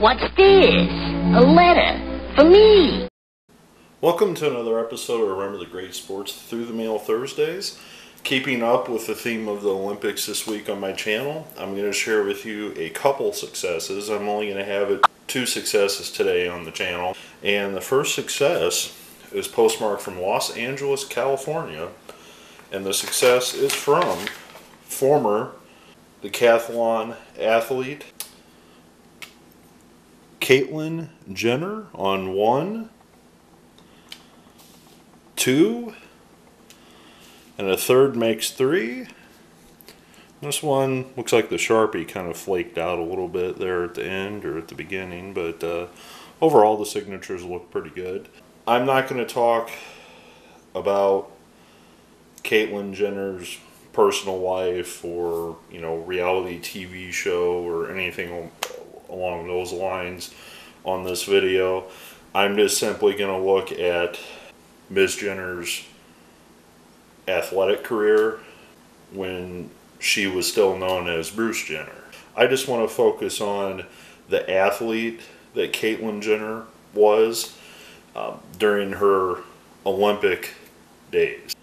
What's this? A letter for me. Welcome to another episode of Remember the Great Sports Through the Mail Thursdays. Keeping up with the theme of the Olympics this week on my channel, I'm going to share with you a couple successes. I'm only going to have two successes today on the channel. And the first success is postmarked from Los Angeles, California. And the success is from former decathlon athlete Caitlyn Jenner on 1, 2, and a third makes 3. This one looks like the Sharpie kind of flaked out a little bit there at the end or at the beginning, but overall the signatures look pretty good. I'm not going to talk about Caitlyn Jenner's personal life or, reality TV show or anything along those lines on this video. I'm just simply going to look at Ms. Jenner's athletic career when she was still known as Bruce Jenner. I just want to focus on the athlete that Caitlyn Jenner was during her Olympic days.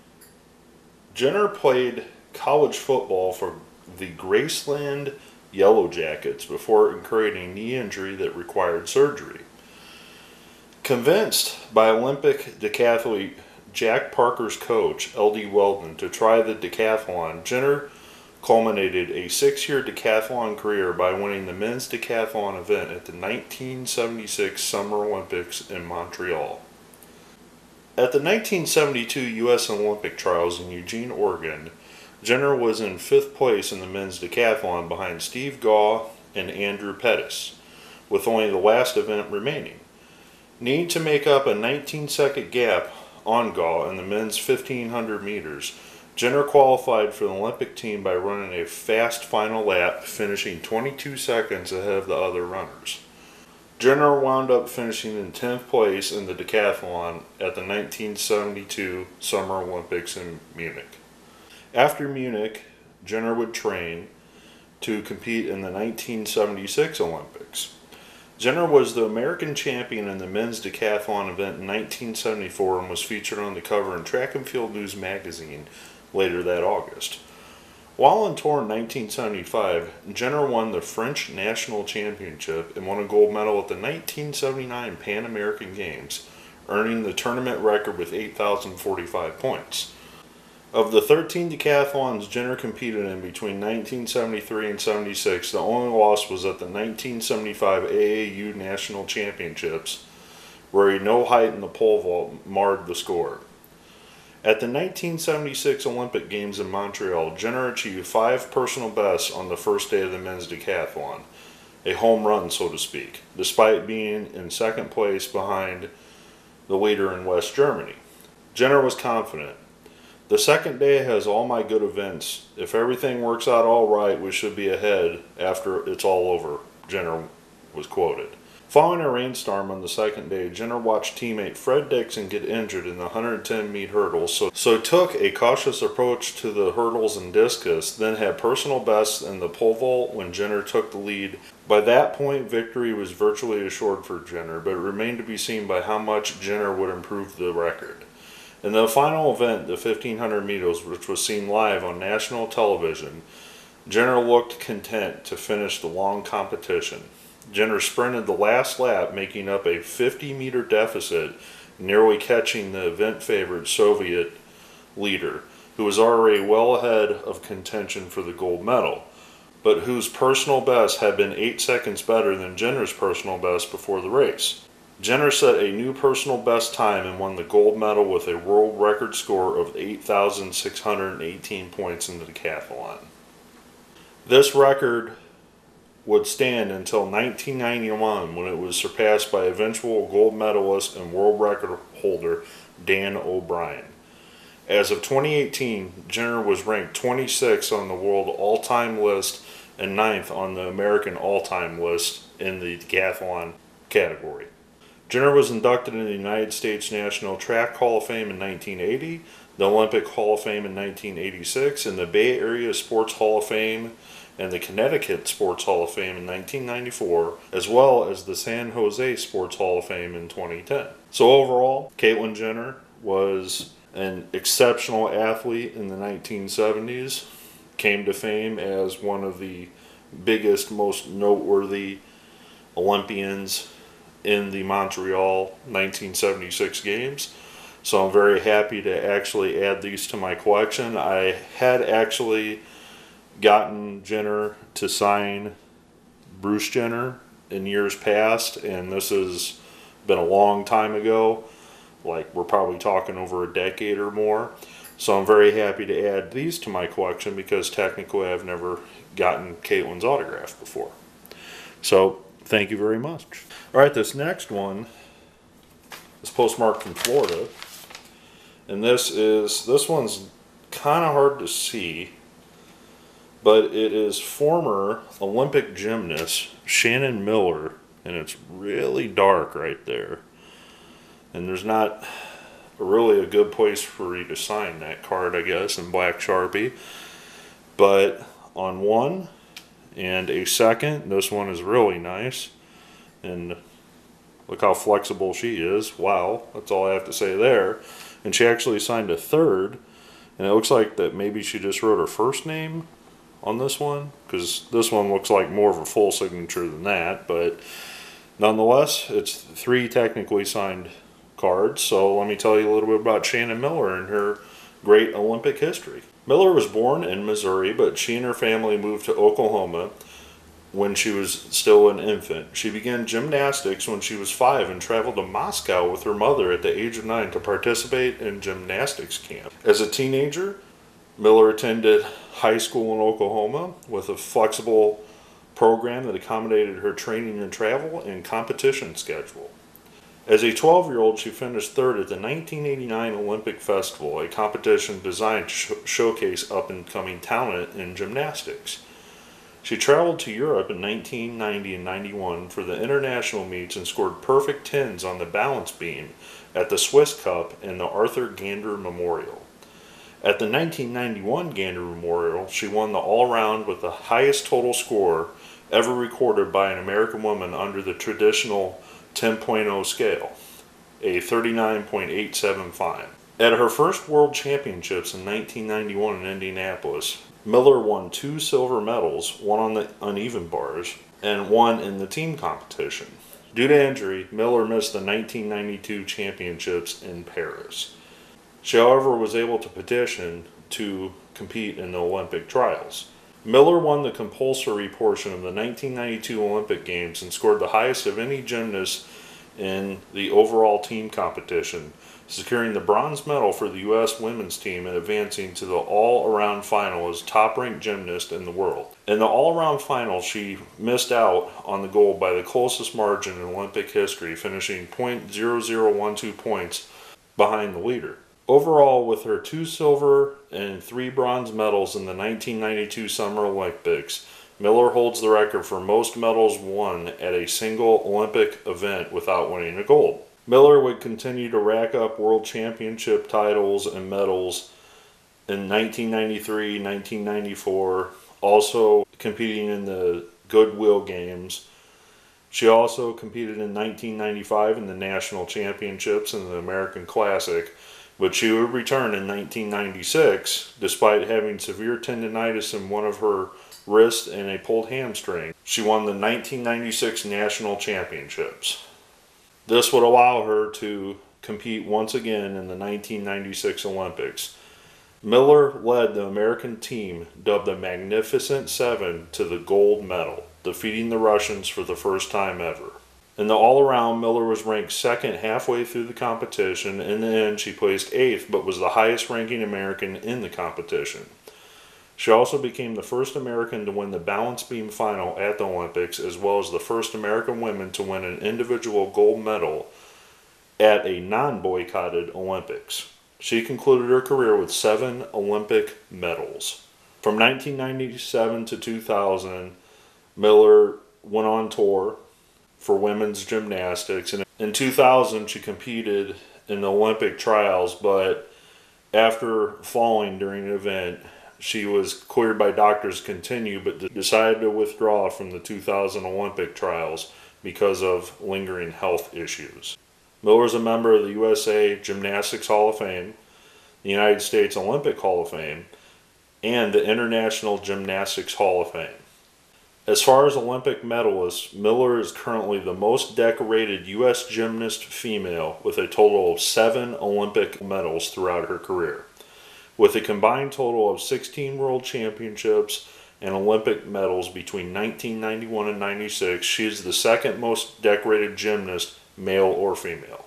Jenner played college football for the Graceland Yellow Jackets before incurring a knee injury that required surgery. Convinced by Olympic decathlete Jack Parker's coach, L.D. Weldon, to try the decathlon, Jenner culminated a 6-year decathlon career by winning the men's decathlon event at the 1976 Summer Olympics in Montreal. At the 1972 U.S. Olympic Trials in Eugene, Oregon, Jenner was in 5th place in the men's decathlon behind Steve Gaw and Andrew Pettis, with only the last event remaining. Needing to make up a 19-second gap on Gaw in the men's 1500 meters, Jenner qualified for the Olympic team by running a fast final lap, finishing 22 seconds ahead of the other runners. Jenner wound up finishing in 10th place in the decathlon at the 1972 Summer Olympics in Munich. After Munich, Jenner would train to compete in the 1976 Olympics. Jenner was the American champion in the men's decathlon event in 1974 and was featured on the cover in Track and Field News magazine later that August. While on tour in 1975, Jenner won the French National Championship and won a gold medal at the 1979 Pan American Games, earning the tournament record with 8,045 points. Of the 13 decathlons Jenner competed in between 1973 and 76, the only loss was at the 1975 AAU National Championships, where a no height in the pole vault marred the score. At the 1976 Olympic Games in Montreal, Jenner achieved 5 personal bests on the first day of the men's decathlon, a home run, so to speak, despite being in 2nd place behind the leader in West Germany. Jenner was confident. "The second day has all my good events. If everything works out all right, we should be ahead after it's all over," Jenner was quoted. Following a rainstorm on the second day, Jenner watched teammate Fred Dixon get injured in the 110-meter hurdles, so took a cautious approach to the hurdles and discus, then had personal bests in the pole vault when Jenner took the lead. By that point, victory was virtually assured for Jenner, but it remained to be seen by how much Jenner would improve the record. In the final event, the 1500 meters, which was seen live on national television, Jenner looked content to finish the long competition. Jenner sprinted the last lap, making up a 50-meter deficit, nearly catching the event favorite Soviet leader, who was already well ahead of contention for the gold medal, but whose personal best had been 8 seconds better than Jenner's personal best before the race. Jenner set a new personal best time and won the gold medal with a world record score of 8,618 points in the decathlon. This record would stand until 1991, when it was surpassed by eventual gold medalist and world record holder Dan O'Brien. As of 2018, Jenner was ranked 26th on the world all-time list and 9th on the American all-time list in the decathlon category. Jenner was inducted in the United States National Track Hall of Fame in 1980, the Olympic Hall of Fame in 1986, and the Bay Area Sports Hall of Fame and the Connecticut Sports Hall of Fame in 1994, as well as the San Jose Sports Hall of Fame in 2010. So overall, Caitlyn Jenner was an exceptional athlete in the 1970s, came to fame as one of the biggest, most noteworthy Olympians in the Montreal 1976 games. So I'm very happy to actually add these to my collection. I had actually gotten Jenner to sign Bruce Jenner in years past, and this has been a long time ago. Like, we're probably talking over a decade or more. So I'm very happy to add these to my collection because technically I've never gotten Caitlyn's autograph before. So thank you very much. All right, this next one is postmarked from Florida. And this one's kind of hard to see, but it is former Olympic gymnast Shannon Miller, and it's really dark right there. And there's not really a good place for you to sign that card, I guess, in black Sharpie. But on one and a second, this one is really nice. And look how flexible she is. Wow, that's all I have to say there. And she actually signed a third, and it looks like that maybe she just wrote her first name on this one, because this one looks like more of a full signature than that. But nonetheless, it's 3 technically signed cards. So let me tell you a little bit about Shannon Miller and her great Olympic history. Miller was born in Missouri, but she and her family moved to Oklahoma when she was still an infant. She began gymnastics when she was 5 and traveled to Moscow with her mother at the age of 9 to participate in gymnastics camp. As a teenager, Miller attended high school in Oklahoma with a flexible program that accommodated her training and travel and competition schedule. As a 12-year-old, she finished 3rd at the 1989 Olympic Festival, a competition designed to showcase up-and-coming talent in gymnastics. She traveled to Europe in 1990 and 91 for the international meets and scored perfect 10s on the balance beam at the Swiss Cup and the Arthur Gander Memorial. At the 1991 Gander Memorial, she won the all-around with the highest total score ever recorded by an American woman under the traditional 10.0 scale, a 39.875. At her first World Championships in 1991 in Indianapolis, Miller won 2 silver medals, one on the uneven bars, and one in the team competition. Due to injury, Miller missed the 1992 championships in Paris. She, however, was able to petition to compete in the Olympic trials. Miller won the compulsory portion of the 1992 Olympic Games and scored the highest of any gymnast in the overall team competition, securing the bronze medal for the U.S. women's team and advancing to the all-around final as top-ranked gymnast in the world. In the all-around final, she missed out on the gold by the closest margin in Olympic history, finishing .0012 points behind the leader. Overall, with her 2 silver and 3 bronze medals in the 1992 Summer Olympics, Miller holds the record for most medals won at a single Olympic event without winning a gold. Miller would continue to rack up world championship titles and medals in 1993, 1994, also competing in the Goodwill Games. She also competed in 1995 in the National Championships and the American Classic, but she would return in 1996 despite having severe tendonitis in one of her wrists and a pulled hamstring. She won the 1996 National Championships. This would allow her to compete once again in the 1996 Olympics. Miller led the American team, dubbed the Magnificent Seven, to the gold medal, defeating the Russians for the first time ever. In the all-around, Miller was ranked 2nd halfway through the competition. In the end, she placed 8th, but was the highest-ranking American in the competition. She also became the first American to win the balance beam final at the Olympics, as well as the first American woman to win an individual gold medal at a non-boycotted Olympics. She concluded her career with 7 Olympic medals. From 1997 to 2000, Miller went on tour for women's gymnastics, and in 2000 she competed in the Olympic trials, but after falling during an event, she was cleared by doctors to continue, but decided to withdraw from the 2000 Olympic trials because of lingering health issues. Miller is a member of the USA Gymnastics Hall of Fame, the United States Olympic Hall of Fame, and the International Gymnastics Hall of Fame. As far as Olympic medalists, Miller is currently the most decorated U.S. gymnast female with a total of 7 Olympic medals throughout her career. With a combined total of 16 World Championships and Olympic medals between 1991 and 96, she is the second most decorated gymnast, male or female.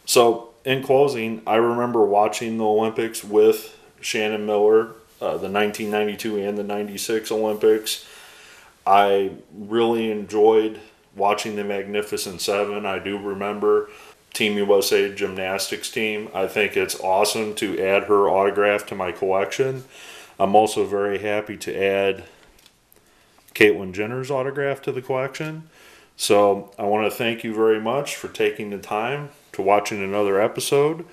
So, in closing, I remember watching the Olympics with Shannon Miller, the 1992 and the 96 Olympics. I really enjoyed watching the Magnificent Seven. I do remember Team USA gymnastics team. I think it's awesome to add her autograph to my collection. I'm also very happy to add Caitlyn Jenner's autograph to the collection. So I want to thank you very much for taking the time to watching another episode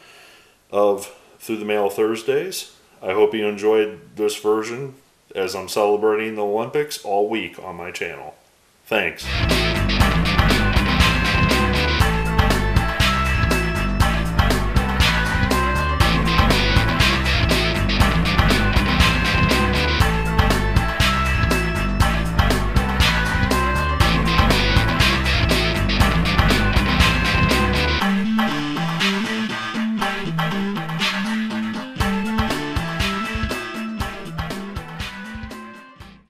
of Through the Mail Thursdays. I hope you enjoyed this version as I'm celebrating the Olympics all week on my channel. Thanks.